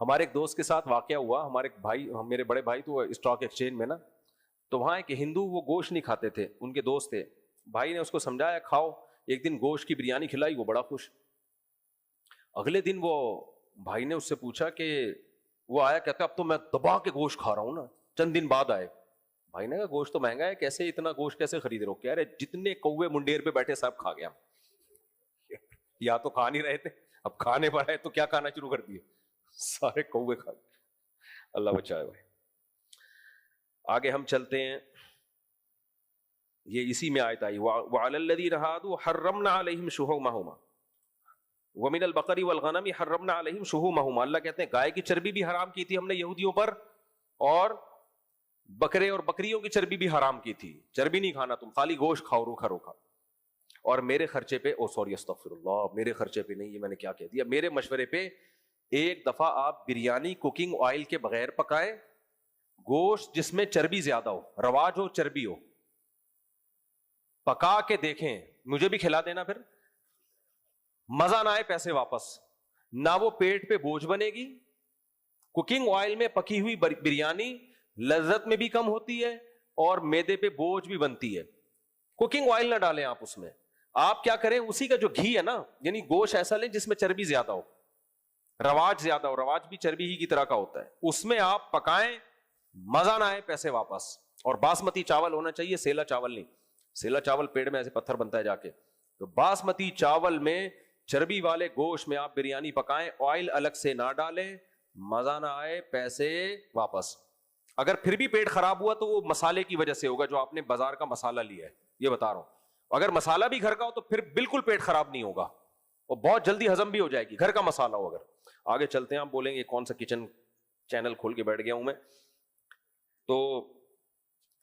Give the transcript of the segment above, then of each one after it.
ہمارے ایک دوست کے ساتھ واقعہ ہوا. ہمارے بھائی, میرے بڑے بھائی تو اسٹاک ایکسچینج میں نا, تو وہاں ایک ہندو وہ گوشت نہیں کھاتے تھے, ان کے دوست تھے. بھائی نے اس کو سمجھایا کھاؤ, ایک دن گوشت کی بریانی کھلائی, وہ بڑا خوش. اگلے دن وہ بھائی نے اس سے پوچھا کہ وہ آیا, کہتا اب تو میں دبا کے گوشت کھا رہا ہوں نا. چند دن بعد آئے, بھائی نے کہا گوشت تو مہنگا ہے, کیسے اتنا گوشت کیسے خرید رہے ہو؟ کہہ رہے جتنے کوے منڈیر پہ بیٹھے سب کھا گیا. یا تو کھا نہیں رہے تھے, اب کھانے پر آئے تو کیا کھانا شروع کر دیے, سارے کوے کھا گئے. اللہ بچائے بھائی. آگے ہم چلتے ہیں, یہ اسی میں آیت آئی, وَعَلَى الَّذِينَ هَادُوا حَرَّمْنَا عَلَيْهِمْ شُحُومَهُمَا وَمِنَ الْبَقَرِ وَالْغَنَمِ حَرَّمْنَا عَلَيْهِمْ شُحُومَهُمَا. اللہ کہتے ہیں گائے کی چربی بھی حرام کی تھی ہم نے یہودیوں پر, اور بکرے اور بکریوں کی چربی بھی حرام کی تھی. چربی نہیں کھانا تم, خالی گوشت کھاؤ روکھا روکھا. اور میرے خرچے پہ, استغفر اللہ, میرے خرچے پہ نہیں, یہ میں نے کیا کہہ دیا, میرے مشورے پہ ایک دفعہ آپ بریانی کوکنگ آئل کے بغیر پکائیں, گوشت جس میں چربی زیادہ ہو, رواج ہو چربی ہو, پکا کے دیکھیں, مجھے بھی کھلا دینا, پھر مزہ نہ آئے پیسے واپس. نہ وہ پیٹ پہ بوجھ بنے گی. کوکنگ آئل میں پکی ہوئی بریانی لذت میں بھی کم ہوتی ہے اور میدے پہ بوجھ بھی بنتی ہے. کوکنگ آئل نہ ڈالیں آپ اس میں, آپ کیا کریں, اسی کا جو گھی ہے نا, یعنی گوشت ایسا لیں جس میں چربی زیادہ ہو, رواج زیادہ ہو, رواج بھی چربی ہی کی طرح کا ہوتا ہے, اس میں آپ پکائیں, مزہ نہ آئے پیسے واپس. اور باسمتی چاول ہونا چاہیے, سیلا چاول نہیں. سیلا چاول پیڑ میں ایسے پتھر بنتا ہے جا کے. تو باسمتی چاول میں چربی والے گوشت میں آپ بریانی پکائیں, آئل الگ سے نہ ڈالیں, مزہ نہ آئے پیسے واپس. اگر پھر بھی پیٹ خراب ہوا تو وہ مسالے کی وجہ سے ہوگا, جو آپ نے بازار کا مسالہ لیا ہے, یہ بتا رہا ہوں. اگر مسالہ بھی گھر کا ہو تو پھر بالکل پیٹ خراب نہیں ہوگا, اور بہت جلدی ہضم بھی ہو جائے گی, گھر کا مسالہ ہو. اگر آگے چلتے ہیں, آپ بولیں گے کون سا کچن چینل کھول کے بیٹھ گیا ہوں میں, تو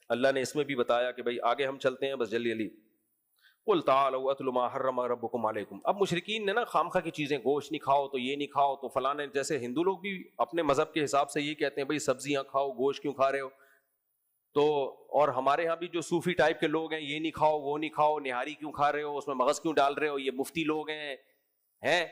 اللہ نے اس میں بھی بتایا کہ بھائی آگے ہم چلتے ہیں, بس جلدی جلدی. قُلْ تَعَالَوْا أَتْلُ مَا حَرَّمَ رَبُّكُمْ عَلَيْكُمْ. اب مشرکین نے نا خامخواہ کی چیزیں, گوشت نہیں کھاؤ تو یہ نہیں کھاؤ تو فلانے, جیسے ہندو لوگ بھی اپنے مذہب کے حساب سے یہ کہتے ہیں بھائی سبزیاں کھاؤ, گوشت کیوں کھا رہے ہو. تو اور ہمارے ہاں بھی جو صوفی ٹائپ کے لوگ ہیں, یہ نہیں کھاؤ وہ نہیں کھاؤ, نہاری کیوں کھا رہے ہو, اس میں مغز کیوں ڈال رہے ہو, یہ مفتی لوگ ہیں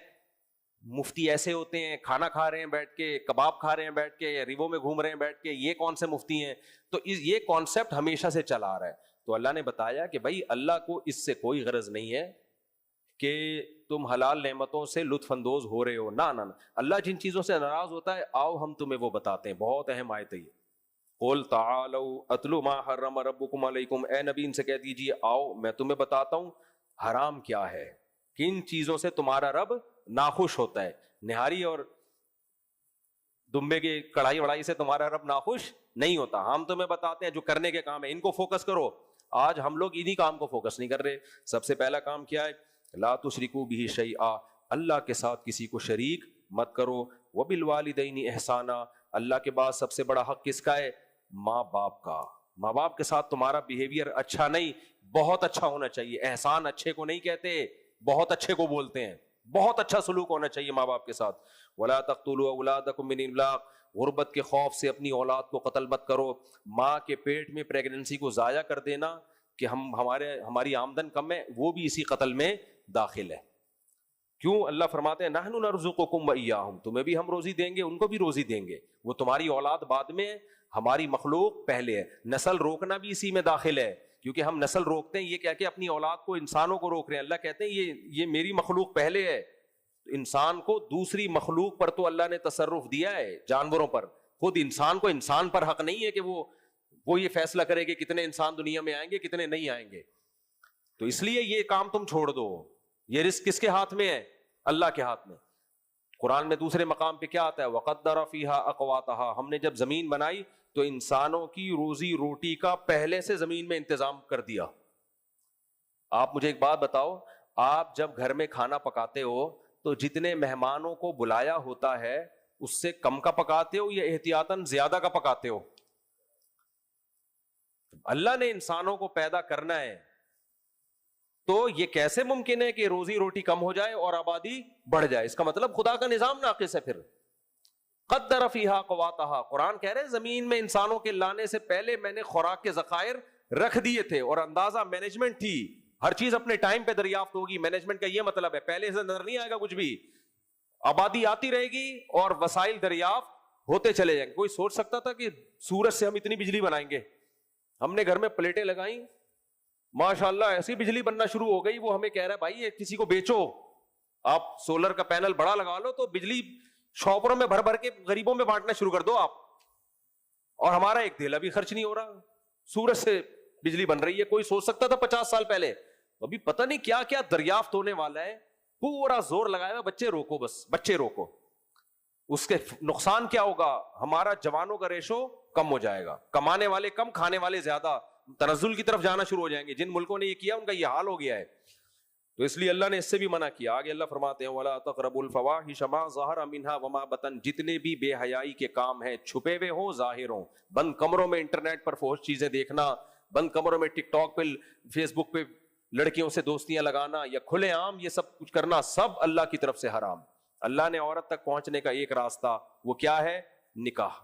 مفتی ایسے ہوتے ہیں, کھانا کھا رہے ہیں بیٹھ کے, کباب کھا رہے ہیں بیٹھ کے, ریووں میں گھوم رہے ہیں بیٹھ کے, یہ کون سے مفتی ہیں. تو یہ کانسیپٹ ہمیشہ سے چلا آ رہا ہے. تو اللہ نے بتایا کہ بھائی اللہ کو اس سے کوئی غرض نہیں ہے کہ تم حلال نعمتوں سے لطف اندوز ہو رہے ہو, نہ نہ. اللہ جن چیزوں سے ناراض ہوتا ہے, آؤ ہم تمہیں وہ بتاتے ہیں. بہت اہم آیت ہے یہ. قُلْ تَعَالَوْا أَتْلُ مَا حَرَّمَ رَبُّكُمْ عَلَيْكُمْ. اے نبی ان سے کہہ دیجیے آؤ میں تمہیں بتاتا ہوں حرام کیا ہے, کن چیزوں سے تمہارا رب ناخوش ہوتا ہے. نہاری اور دمبے کی کڑھائی وڑائی سے تمہارا رب ناخوش نہیں ہوتا. ہم تمہیں بتاتے ہیں جو کرنے کے کام ہے ان کو فوکس کرو. آج ہم لوگ انہی کام کو فوکس نہیں کر رہے. سب سے پہلا کام کیا ہے, لا تشرکوا بہ شیئا, اللہ کے ساتھ کسی کو شریک مت کرو. وبالوالدین احسانا, اللہ کے بعد سب سے بڑا حق کس کا ہے, ماں باپ کا. ماں باپ کے ساتھ تمہارا بیہیویئر اچھا نہیں, بہت اچھا ہونا چاہیے. احسان اچھے کو نہیں کہتے, بہت اچھے کو بولتے ہیں. بہت اچھا سلوک ہونا چاہیے ماں باپ کے ساتھ. ولا تقتلوا اولادکم من املاق, غربت کے خوف سے اپنی اولاد کو قتل مت کرو. ماں کے پیٹ میں پریگننسی کو ضائع کر دینا کہ ہماری آمدن کم ہے, وہ بھی اسی قتل میں داخل ہے. کیوں؟ اللہ فرماتے ہیں نحن نرزقکم وإیاہم, تمہیں بھی ہم روزی دیں گے, ان کو بھی روزی دیں گے. وہ تمہاری اولاد بعد میں ہے, ہماری مخلوق پہلے ہے. نسل روکنا بھی اسی میں داخل ہے, کیونکہ ہم نسل روکتے ہیں یہ کہہ کے اپنی اولاد کو, انسانوں کو روک رہے ہیں. اللہ کہتے ہیں یہ میری مخلوق پہلے ہے. انسان کو دوسری مخلوق پر تو اللہ نے تصرف دیا ہے, جانوروں پر. خود انسان کو انسان پر حق نہیں ہے کہ وہ یہ فیصلہ کرے کہ کتنے انسان دنیا میں آئیں گے کتنے نہیں آئیں گے. تو اس لیے یہ کام تم چھوڑ دو. یہ رزق کس کے ہاتھ میں ہے؟ اللہ کے ہاتھ میں. قرآن میں دوسرے مقام پہ کیا آتا ہے, وَقَدَّرَ فِيهَا أَقْوَاتَهَا, ہم نے جب زمین بنائی تو انسانوں کی روزی روٹی کا پہلے سے زمین میں انتظام کر دیا. آپ مجھے ایک بات بتاؤ, آپ جب گھر میں کھانا پکاتے ہو تو جتنے مہمانوں کو بلایا ہوتا ہے اس سے کم کا پکاتے ہو یا احتیاطاً زیادہ کا پکاتے ہو؟ اللہ نے انسانوں کو پیدا کرنا ہے تو یہ کیسے ممکن ہے کہ روزی روٹی کم ہو جائے اور آبادی بڑھ جائے؟ اس کا مطلب خدا کا نظام ناقص ہے. پھر قدر فیہا قواتہا, قرآن کہہ رہے زمین میں انسانوں کے لانے سے پہلے میں نے خوراک کے ذخائر رکھ دیے تھے, اور اندازہ مینجمنٹ تھی. ہر چیز اپنے ٹائم پہ دریافت ہوگی. مینجمنٹ کا یہ مطلب ہے پہلے سے نظر نہیں آئے گا کچھ بھی. آبادی آتی رہے گی اور وسائل دریافت ہوتے چلے جائیں گے. کوئی سوچ سکتا تھا کہ سورج سے ہم اتنی بجلی بنائیں گے؟ ہم نے گھر میں پلیٹیں لگائیں, ماشاءاللہ ایسی بجلی بننا شروع ہو گئی. وہ ہمیں کہہ رہا ہے بھائی یہ کسی کو بیچو, آپ سولر کا پینل بڑا لگا لو تو بجلی شاپروں میں بھر بھر کے غریبوں میں بانٹنا شروع کر دو آپ, اور ہمارا ایک دھیلا بھی خرچ نہیں ہو رہا. سورج سے بجلی بن رہی ہے. کوئی سوچ سکتا تھا 50 سال پہلے؟ ابھی پتہ نہیں کیا کیا دریافت ہونے والا ہے. پورا زور لگایا, بچے روکو, بس بچے روکو. اس کے نقصان کیا ہوگا؟ ہمارا جوانوں کا ریشو کم ہو جائے گا, کمانے والے کم, کھانے والے زیادہ, تنزل کی طرف جانا شروع ہو جائیں گے. جن ملکوں نے یہ کیا ان کا یہ حال ہو گیا ہے. تو اس لیے اللہ نے اس سے بھی منع کیا. آگے اللہ فرماتے ہیں وَلَا تَقْرَبُوا الْفَوَاحِشَ مَا ظَهَرَ مِنْهَا وَمَا بَطَنَ, جتنے بھی بے حیائی کے کام ہیں, چھپے ہوئے ہوں ظاہر ہوں, بند کمروں میں انٹرنیٹ پر فحش چیزیں دیکھنا, بند کمروں میں ٹک ٹاک پہ, فیس بک پہ لڑکیوں سے دوستیاں لگانا, یا کھلے عام یہ سب کچھ کرنا, سب اللہ کی طرف سے حرام. اللہ نے عورت تک پہنچنے کا ایک راستہ, وہ کیا ہے؟ نکاح.